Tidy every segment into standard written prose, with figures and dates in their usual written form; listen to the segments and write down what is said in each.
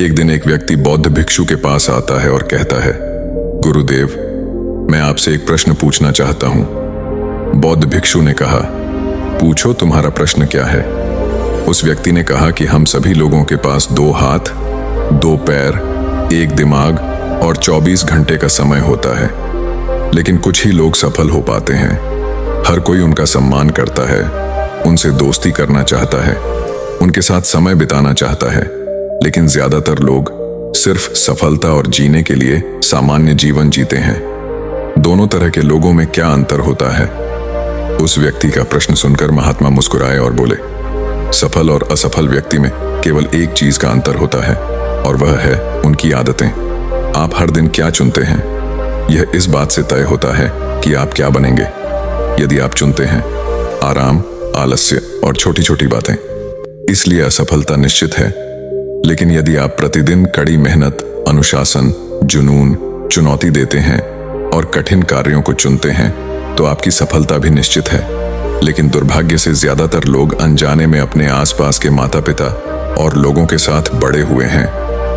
एक दिन एक व्यक्ति बौद्ध भिक्षु के पास आता है और कहता है, गुरुदेव, मैं आपसे एक प्रश्न पूछना चाहता हूं। बौद्ध भिक्षु ने कहा, पूछो, तुम्हारा प्रश्न क्या है? उस व्यक्ति ने कहा कि हम सभी लोगों के पास 2 हाथ, 2 पैर, 1 दिमाग और 24 घंटे का समय होता है, लेकिन कुछ ही लोग सफल हो पाते हैं। हर कोई उनका सम्मान करता है, उनसे दोस्ती करना चाहता है, उनके साथ समय बिताना चाहता है, लेकिन ज्यादातर लोग सिर्फ सफलता और जीने के लिए सामान्य जीवन जीते हैं। दोनों तरह के लोगों में क्या अंतर होता है? उस व्यक्ति का प्रश्न सुनकर महात्मा मुस्कुराए और बोले, सफल और असफल व्यक्ति में केवल एक चीज का अंतर होता है, और वह है उनकी आदतें। आप हर दिन क्या चुनते हैं, यह इस बात से तय होता है कि आप क्या बनेंगे। यदि आप चुनते हैं आराम, आलस्य और छोटी छोटी बातें, इसलिए असफलता निश्चित है। लेकिन यदि आप प्रतिदिन कड़ी मेहनत, अनुशासन, जुनून, चुनौती देते हैं और कठिन कार्यों को चुनते हैं, तो आपकी सफलता भी निश्चित है। लेकिन दुर्भाग्य से ज्यादातर लोग अनजाने में अपने आसपास के माता पिता और लोगों के साथ बड़े हुए हैं।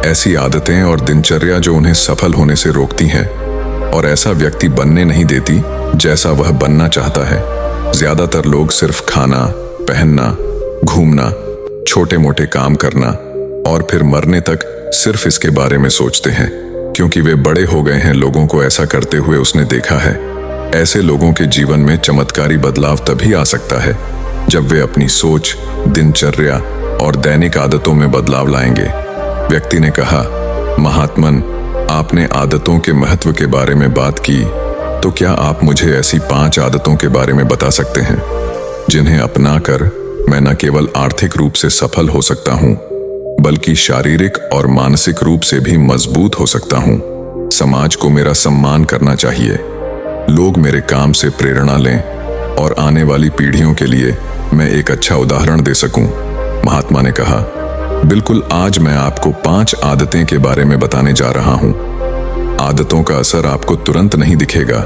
ऐसी आदतें और दिनचर्या जो उन्हें सफल होने से रोकती हैं और ऐसा व्यक्ति बनने नहीं देती जैसा वह बनना चाहता है। ज्यादातर लोग सिर्फ खाना, पहनना, घूमना, छोटे मोटे काम करना और फिर मरने तक सिर्फ इसके बारे में सोचते हैं, क्योंकि वे बड़े हो गए हैं। लोगों को ऐसा करते हुए उसने देखा है। ऐसे लोगों के जीवन में चमत्कारी बदलाव तभी आ सकता है जब वे अपनी सोच, दिनचर्या और दैनिक आदतों में बदलाव लाएंगे। व्यक्ति ने कहा, महात्मन, आपने आदतों के महत्व के बारे में बात की, तो क्या आप मुझे ऐसी 5 आदतों के बारे में बता सकते हैं जिन्हें अपनाकर मैं न केवल आर्थिक रूप से सफल हो सकता हूं, बल्कि शारीरिक और मानसिक रूप से भी मजबूत हो सकता हूं। समाज को मेरा सम्मान करना चाहिए, लोग मेरे काम से प्रेरणा लें और आने वाली पीढ़ियों के लिए मैं एक अच्छा उदाहरण दे सकूं। महात्मा ने कहा, बिल्कुल, आज मैं आपको 5 आदतें के बारे में बताने जा रहा हूं। आदतों का असर आपको तुरंत नहीं दिखेगा,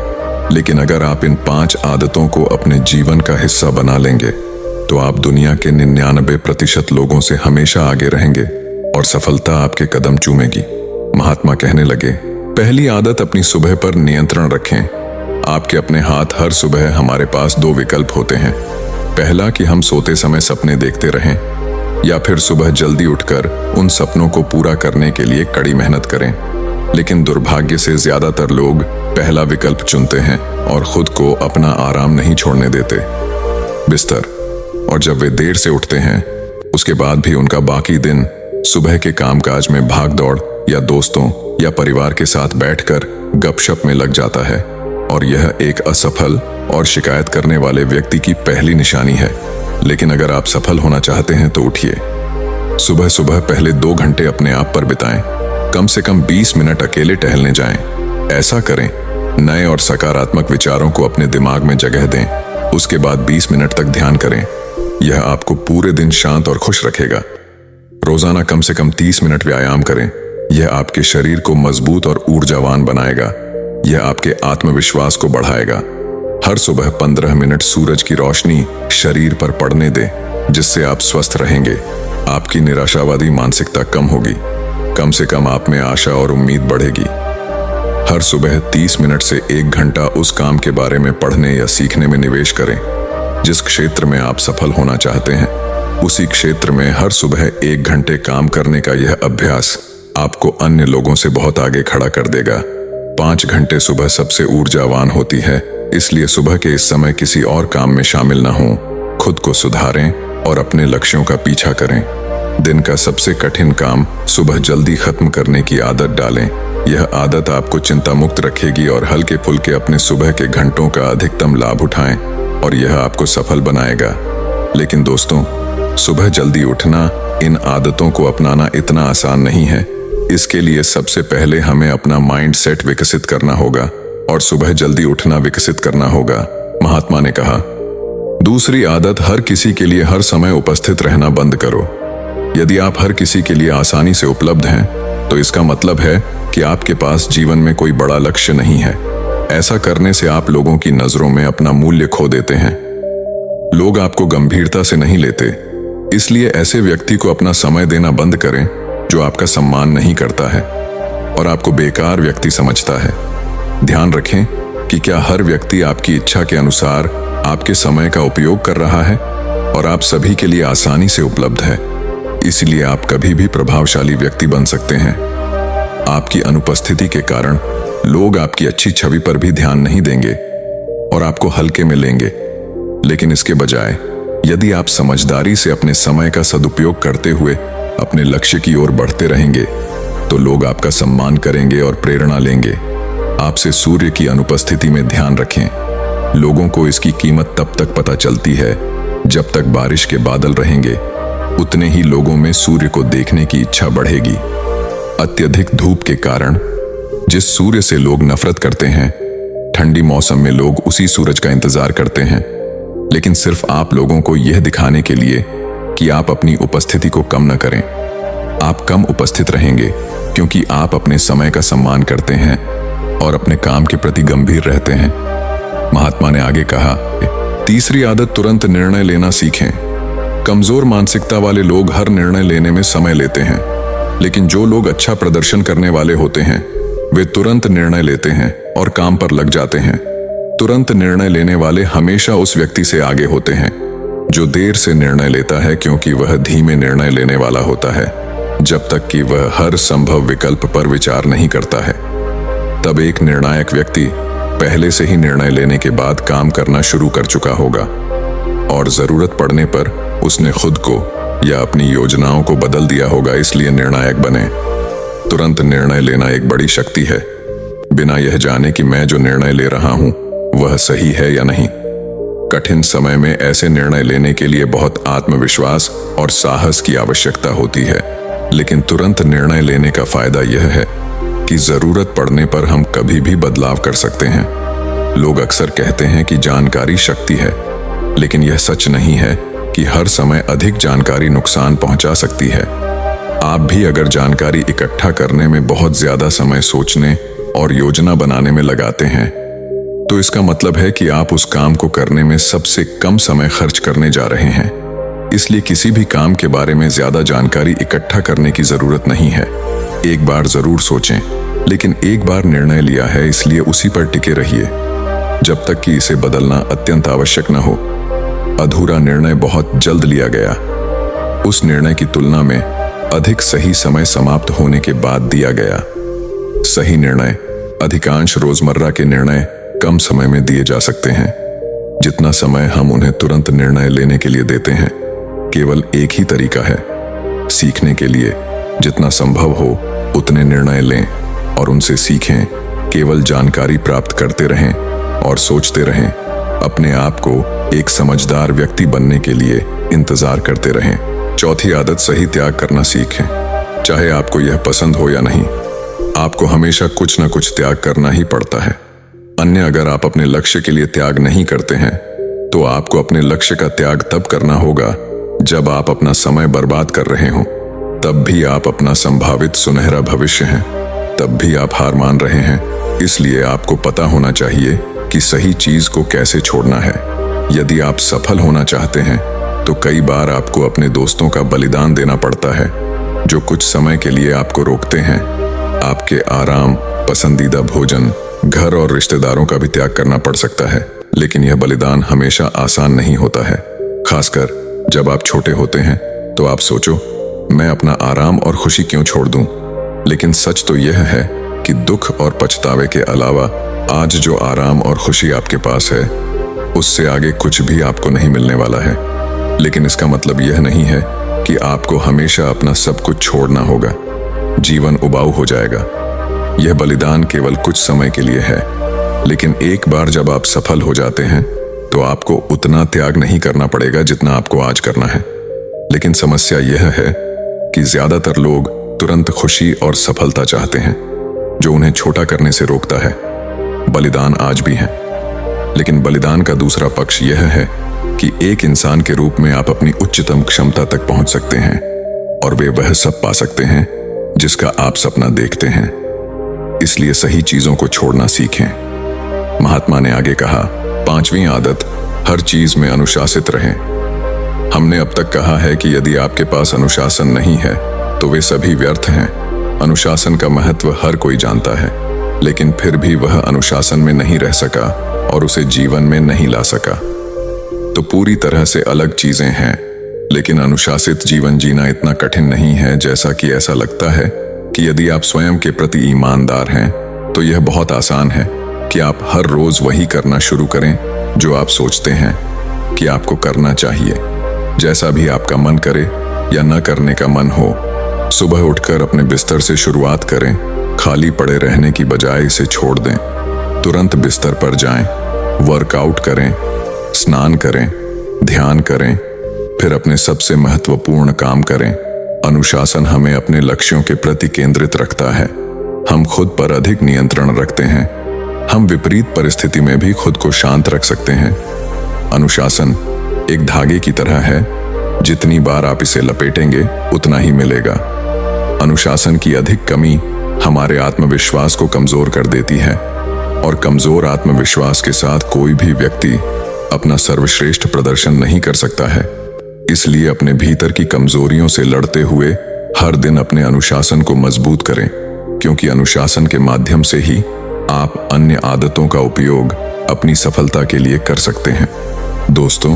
लेकिन अगर आप इन 5 आदतों को अपने जीवन का हिस्सा बना लेंगे, तो आप दुनिया के 99% लोगों से हमेशा आगे रहेंगे और सफलता आपके कदम चूमेगी। महात्मा कहने लगे, पहली आदत, अपनी सुबह पर नियंत्रण रखें। आपके अपने हाथ। हर सुबह हमारे पास 2 विकल्प होते हैं। पहला कि हम सोते समय सपने देखते रहें, या फिर सुबह जल्दी उठकर उन सपनों को पूरा करने के लिए कड़ी मेहनत करें। लेकिन दुर्भाग्य से ज्यादातर लोग पहला विकल्प चुनते हैं और खुद को अपना आराम नहीं छोड़ने देते। बिस्तर। और जब वे देर से उठते हैं, उसके बाद भी उनका बाकी दिन सुबह के कामकाज में भाग दौड़ या दोस्तों या परिवार के साथ बैठकर गपशप में लग जाता है, और यह एक असफल और शिकायत करने वाले व्यक्ति की पहली निशानी है। लेकिन अगर आप सफल होना चाहते हैं तो उठिए। सुबह सुबह पहले 2 घंटे अपने आप पर बिताएं। कम से कम 20 मिनट अकेले टहलने जाएं। ऐसा करें, नए और सकारात्मक विचारों को अपने दिमाग में जगह दें। उसके बाद 20 मिनट तक ध्यान करें। यह आपको पूरे दिन शांत और खुश रखेगा। रोजाना कम से कम 30 मिनट व्यायाम करें। यह आपके शरीर को मजबूत और ऊर्जावान बनाएगा। यह आपके आत्मविश्वास को बढ़ाएगा। हर सुबह 15 मिनट सूरज की रोशनी शरीर पर पड़ने दें, जिससे आप स्वस्थ रहेंगे। आपकी निराशावादी मानसिकता कम होगी। कम से कम आप में आशा और उम्मीद बढ़ेगी। हर सुबह 30 मिनट से 1 घंटा उस काम के बारे में पढ़ने या सीखने में निवेश करें जिस क्षेत्र में आप सफल होना चाहते हैं। उसी क्षेत्र में हर सुबह 1 घंटे काम करने का यह अभ्यास आपको अन्य लोगों से बहुत आगे खड़ा कर देगा। 5 घंटे सुबह सबसे ऊर्जावान होती है, इसलिए सुबह के इस समय किसी और काम में शामिल न हों। खुद को सुधारें और अपने लक्ष्यों का पीछा करें। दिन का सबसे कठिन काम सुबह जल्दी खत्म करने की आदत डालें। यह आदत आपको चिंता मुक्त रखेगी और हल्के फुल्के अपने सुबह के घंटों का अधिकतम लाभ उठाएं, और यह आपको सफल बनाएगा। लेकिन दोस्तों, सुबह जल्दी उठना, इन आदतों को अपनाना इतना आसान नहीं है। इसके लिए सबसे पहले हमें अपना माइंड सेट विकसित करना होगा और सुबह जल्दी उठना विकसित करना होगा। महात्मा ने कहा, दूसरी आदत, हर किसी के लिए हर समय उपस्थित रहना बंद करो। यदि आप हर किसी के लिए आसानी से उपलब्ध हैं, तो इसका मतलब है कि आपके पास जीवन में कोई बड़ा लक्ष्य नहीं है। ऐसा करने से आप लोगों की नजरों में अपना मूल्य खो देते हैं। लोग आपको गंभीरता से नहीं लेते, इसलिए ऐसे व्यक्ति को अपना समय देना बंद करें जो आपका सम्मान नहीं करता है और आपको बेकार व्यक्ति समझता है। ध्यान रखें कि क्या हर व्यक्ति आपकी इच्छा के अनुसार आपके समय का उपयोग कर रहा है और आप सभी के लिए आसानी से उपलब्ध है। इसलिए आप कभी भी प्रभावशाली व्यक्ति बन सकते हैं। आपकी अनुपस्थिति के कारण लोग आपकी अच्छी छवि पर भी ध्यान नहीं देंगे और आपको हल्के में लेंगे। लेकिन इसके बजाय यदि आप समझदारी से अपने समय का सदुपयोग करते हुए अपने लक्ष्य की ओर बढ़ते रहेंगे तो लोग आपका सम्मान करेंगे और प्रेरणा लेंगे। आपसे सूर्य की अनुपस्थिति में ध्यान रखें। लोगों को इसकी कीमत तब तक पता चलती है जब तक बारिश के बादल रहेंगे। उतने ही लोगों में सूर्य को देखने की इच्छा बढ़ेगी। अत्यधिक धूप के कारण जिस सूर्य से लोग नफरत करते हैं, ठंडी मौसम में लोग उसी सूरज का इंतजार करते हैं, लेकिन सिर्फ आप लोगों को यह दिखाने के लिए कि आप अपनी उपस्थिति को कम न करें। आप कम उपस्थित रहेंगे क्योंकि आप अपने समय का सम्मान करते हैं और अपने काम के प्रति गंभीर रहते हैं। महात्मा ने आगे कहा, तीसरी आदत, तुरंत निर्णय लेना सीखें। कमजोर मानसिकता वाले लोग हर निर्णय लेने में समय लेते हैं, लेकिन जो लोग अच्छा प्रदर्शन करने वाले होते हैं वे तुरंत निर्णय लेते हैं और काम पर लग जाते हैं। तुरंत निर्णय लेने वाले हमेशा उस व्यक्ति से आगे होते हैं जो देर से निर्णय लेता है, क्योंकि वह धीमे निर्णय लेने वाला होता है जब तक कि वह हर संभव विकल्प पर विचार नहीं करता है। तब एक निर्णायक व्यक्ति पहले से ही निर्णय लेने के बाद काम करना शुरू कर चुका होगा और जरूरत पड़ने पर उसने खुद को या अपनी योजनाओं को बदल दिया होगा। इसलिए निर्णायक बने। तुरंत निर्णय लेना एक बड़ी शक्ति है, बिना यह जाने कि मैं जो निर्णय ले रहा हूं वह सही है या नहीं। कठिन समय में ऐसे निर्णय लेने के लिए बहुत आत्मविश्वास और साहस की आवश्यकता होती है, लेकिन तुरंत निर्णय लेने का फायदा यह है कि जरूरत पड़ने पर हम कभी भी बदलाव कर सकते हैं। लोग अक्सर कहते हैं कि जानकारी शक्ति है, लेकिन यह सच नहीं है कि हर समय अधिक जानकारी नुकसान पहुंचा सकती है। आप भी अगर जानकारी इकट्ठा करने में बहुत ज्यादा समय सोचने और योजना बनाने में लगाते हैं तो इसका मतलब है कि आप उस काम को करने में सबसे कम समय खर्च करने जा रहे हैं। इसलिए किसी भी काम के बारे में ज्यादा जानकारी इकट्ठा करने की जरूरत नहीं है। एक बार जरूर सोचें, लेकिन एक बार निर्णय लिया है इसलिए उसी पर टिके रहिए जब तक कि इसे बदलना अत्यंत आवश्यक न हो। अधूरा निर्णय बहुत जल्द लिया गया उस निर्णय की तुलना में अधिक सही समय समाप्त होने के बाद दिया गया। सही निर्णय, अधिकांश रोजमर्रा के निर्णय कम समय में दिए जा सकते हैं। जितना समय हम उन्हें तुरंत निर्णय लेने के लिए देते हैं, केवल एक ही तरीका है, सीखने के लिए जितना संभव हो उतने निर्णय लें और उनसे सीखें। केवल जानकारी प्राप्त करते रहें और सोचते रहें। अपने आप को एक समझदार व्यक्ति बनने के लिए इंतजार करते रहें। चौथी आदत, सही त्याग करना सीखें। चाहे आपको यह पसंद हो या नहीं, आपको हमेशा कुछ न कुछ त्याग करना ही पड़ता है। अन्य अगर आप अपने लक्ष्य के लिए त्याग नहीं करते हैं तो आपको अपने लक्ष्य का त्याग तब करना होगा जब आप अपना समय बर्बाद कर रहे हों। तब भी आप अपना संभावित सुनहरा भविष्य हैं, तब भी आप हार मान रहे हैं। इसलिए आपको पता होना चाहिए कि सही चीज को कैसे छोड़ना है। यदि आप सफल होना चाहते हैं तो कई बार आपको अपने दोस्तों का बलिदान देना पड़ता है जो कुछ समय के लिए आपको रोकते हैं। आपके आराम, पसंदीदा भोजन, घर और रिश्तेदारों का भी त्याग करना पड़ सकता है, लेकिन यह बलिदान हमेशा आसान नहीं होता है। खासकर जब आप छोटे होते हैं तो आप सोचो, मैं अपना आराम और खुशी क्यों छोड़ दूं? लेकिन सच तो यह है कि दुख और पछतावे के अलावा आज जो आराम और खुशी आपके पास है उससे आगे कुछ भी आपको नहीं मिलने वाला है। लेकिन इसका मतलब यह नहीं है कि आपको हमेशा अपना सब कुछ छोड़ना होगा। जीवन उबाऊ हो जाएगा। यह बलिदान केवल कुछ समय के लिए है, लेकिन एक बार जब आप सफल हो जाते हैं तो आपको उतना त्याग नहीं करना पड़ेगा जितना आपको आज करना है। लेकिन समस्या यह है कि ज्यादातर लोग तुरंत खुशी और सफलता चाहते हैं, जो उन्हें छोटा करने से रोकता है। बलिदान आज भी है, लेकिन बलिदान का दूसरा पक्ष यह है कि एक इंसान के रूप में आप अपनी उच्चतम क्षमता तक पहुंच सकते हैं और वे वह सब पा सकते हैं जिसका आप सपना देखते हैं। इसलिए सही चीजों को छोड़ना सीखें। महात्मा ने आगे कहा, पांचवी आदत, हर चीज में अनुशासित रहें। हमने अब तक कहा है कि यदि आपके पास अनुशासन नहीं है तो वे सभी व्यर्थ हैं। अनुशासन का महत्व हर कोई जानता है, लेकिन फिर भी वह अनुशासन में नहीं रह सका और उसे जीवन में नहीं ला सका। तो पूरी तरह से अलग चीजें हैं, लेकिन अनुशासित जीवन जीना इतना कठिन नहीं है जैसा कि ऐसा लगता है कि यदि आप स्वयं के प्रति ईमानदार हैं तो यह बहुत आसान है कि आप हर रोज वही करना शुरू करें जो आप सोचते हैं कि आपको करना चाहिए। जैसा भी आपका मन करे या न करने का मन हो, सुबह उठकर अपने बिस्तर से शुरुआत करें। खाली पड़े रहने की बजाय इसे छोड़ दें। तुरंत बिस्तर पर जाएं, वर्कआउट करें, स्नान करें, ध्यान करें, फिर अपने सबसे महत्वपूर्ण काम करें। अनुशासन हमें अपने लक्ष्यों के प्रति केंद्रित रखता है। हम खुद पर अधिक नियंत्रण रखते हैं। हम विपरीत परिस्थिति में भी खुद को शांत रख सकते हैं। अनुशासन एक धागे की तरह है, जितनी बार आप इसे लपेटेंगे उतना ही मिलेगा। अनुशासन की अधिक कमी हमारे आत्मविश्वास को कमजोर कर देती है, और कमजोर आत्मविश्वास के साथ कोई भी व्यक्ति अपना सर्वश्रेष्ठ प्रदर्शन नहीं कर सकता है। इसलिए अपने भीतर की कमजोरियों से लड़ते हुए हर दिन अपने अनुशासन को मजबूत करें, क्योंकि अनुशासन के माध्यम से ही आप अन्य आदतों का उपयोग अपनी सफलता के लिए कर सकते हैं। दोस्तों,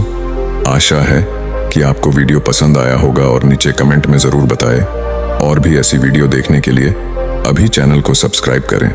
आशा है कि आपको वीडियो पसंद आया होगा और नीचे कमेंट में जरूर बताएं। और भी ऐसी वीडियो देखने के लिए अभी चैनल को सब्सक्राइब करें।